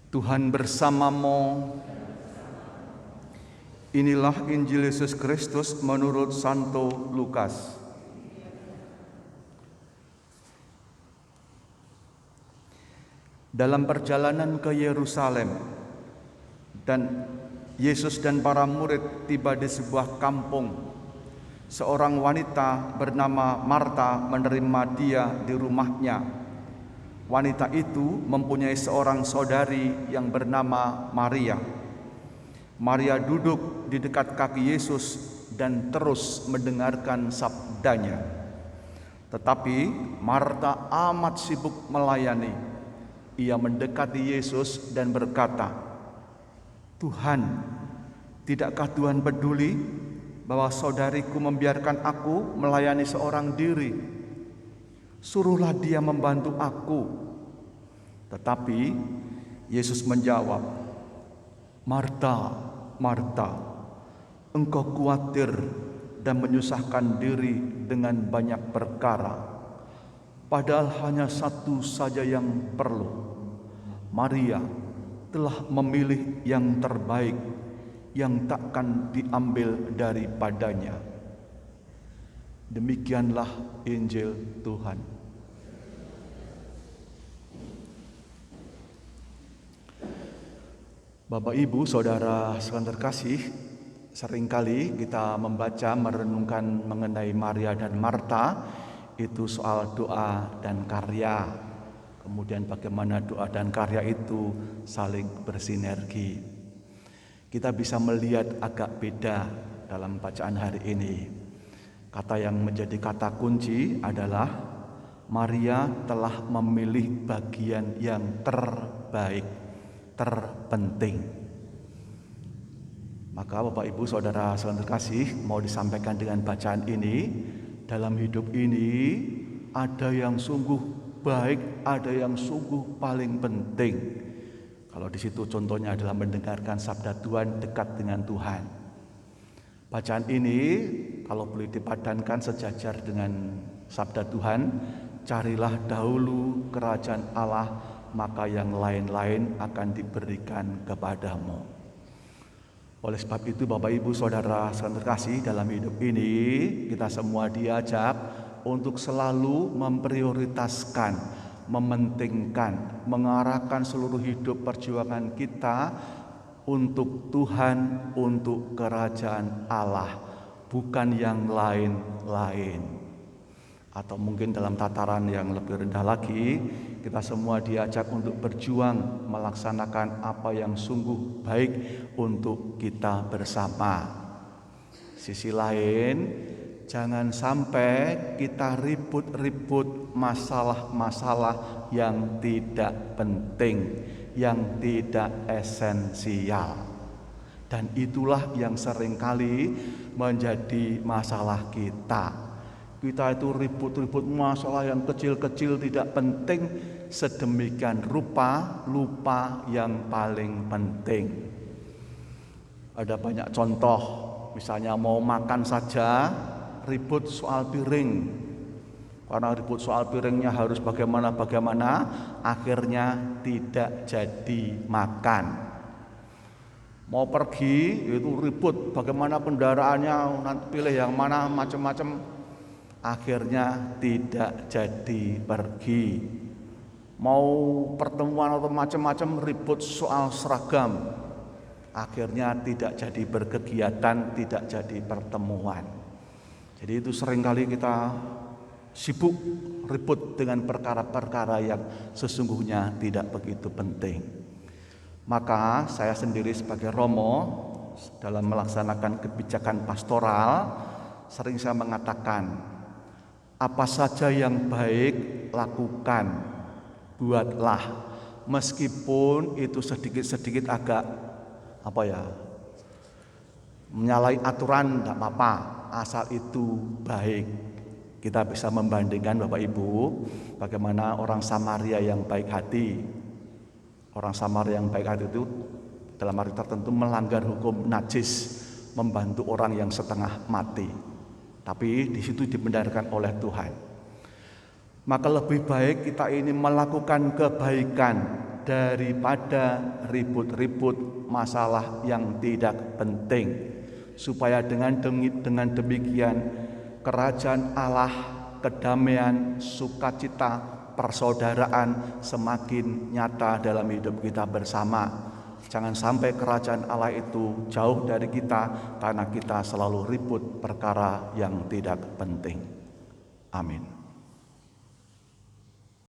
Tuhan bersamamu. Inilah Injil Yesus Kristus menurut Santo Lukas. Dalam perjalanan ke Yerusalem, dan Yesus dan para murid tiba di sebuah kampung. Seorang wanita bernama Marta menerima dia di rumahnya. Wanita itu mempunyai seorang saudari yang bernama Maria. Maria duduk di dekat kaki Yesus dan terus mendengarkan sabdanya. Tetapi Marta amat sibuk melayani. Ia mendekati Yesus dan berkata, "Tuhan, tidakkah Tuhan peduli bahwa saudariku membiarkan aku melayani seorang diri? Suruhlah dia membantu aku." Tetapi Yesus menjawab, "Marta, Marta, engkau khawatir dan menyusahkan diri dengan banyak perkara. Padahal hanya satu saja yang perlu. Maria telah memilih yang terbaik, yang takkan diambil daripadanya." Demikianlah Injil Tuhan. Bapak, Ibu, Saudara sekalian terkasih, seringkali kita membaca, merenungkan mengenai Maria dan Marta, itu soal doa dan karya. Kemudian bagaimana doa dan karya itu saling bersinergi. Kita bisa melihat agak beda dalam bacaan hari ini. Kata yang menjadi kata kunci adalah Maria telah memilih bagian yang terbaik, terpenting. Maka Bapak, Ibu, Saudara sekalian terkasih, mau disampaikan dengan bacaan ini, dalam hidup ini ada yang sungguh baik, ada yang sungguh paling penting. Kalau di situ contohnya adalah mendengarkan sabda Tuhan, dekat dengan Tuhan. Bacaan ini kalau boleh dipadankan sejajar dengan sabda Tuhan, carilah dahulu kerajaan Allah, maka yang lain-lain akan diberikan kepadamu. Oleh sebab itu Bapak, Ibu, Saudara sekalian terkasih, dalam hidup ini kita semua diajak untuk selalu memprioritaskan, mementingkan, mengarahkan seluruh hidup perjuangan kita untuk Tuhan, untuk kerajaan Allah, bukan yang lain-lain. Atau mungkin dalam tataran yang lebih rendah lagi, kita semua diajak untuk berjuang melaksanakan apa yang sungguh baik untuk kita bersama. Sisi lain, jangan sampai kita ribut-ribut masalah-masalah yang tidak penting, yang tidak esensial. Dan itulah yang seringkali menjadi masalah kita. Kita itu ribut-ribut masalah yang kecil-kecil tidak penting, sedemikian rupa lupa yang paling penting. Ada banyak contoh, misalnya mau makan saja ribut soal piring. Karena ribut soal piringnya harus bagaimana, akhirnya tidak jadi makan. Mau pergi itu ribut bagaimana kendaraannya, nanti pilih yang mana, macam-macam, akhirnya tidak jadi pergi. Mau pertemuan atau macam-macam ribut soal seragam, akhirnya tidak jadi berkegiatan, tidak jadi pertemuan. Jadi itu seringkali kita sibuk ribut dengan perkara-perkara yang sesungguhnya tidak begitu penting. Maka saya sendiri sebagai Romo dalam melaksanakan kebijakan pastoral sering saya mengatakan, apa saja yang baik lakukan, buatlah, meskipun itu sedikit-sedikit agak menyalahi aturan, tidak apa-apa, asal itu baik. Kita bisa membandingkan Bapak Ibu, bagaimana orang Samaria yang baik hati. Orang Samaria yang baik hati itu dalam arti tertentu melanggar hukum najis, membantu orang yang setengah mati. Tapi di situ dibenarkan oleh Tuhan. Maka lebih baik kita ini melakukan kebaikan daripada ribut-ribut masalah yang tidak penting, supaya dengan demikian kerajaan Allah, kedamaian, sukacita, persaudaraan semakin nyata dalam hidup kita bersama. Jangan sampai kerajaan Allah itu jauh dari kita karena kita selalu ribut perkara yang tidak penting. Amin.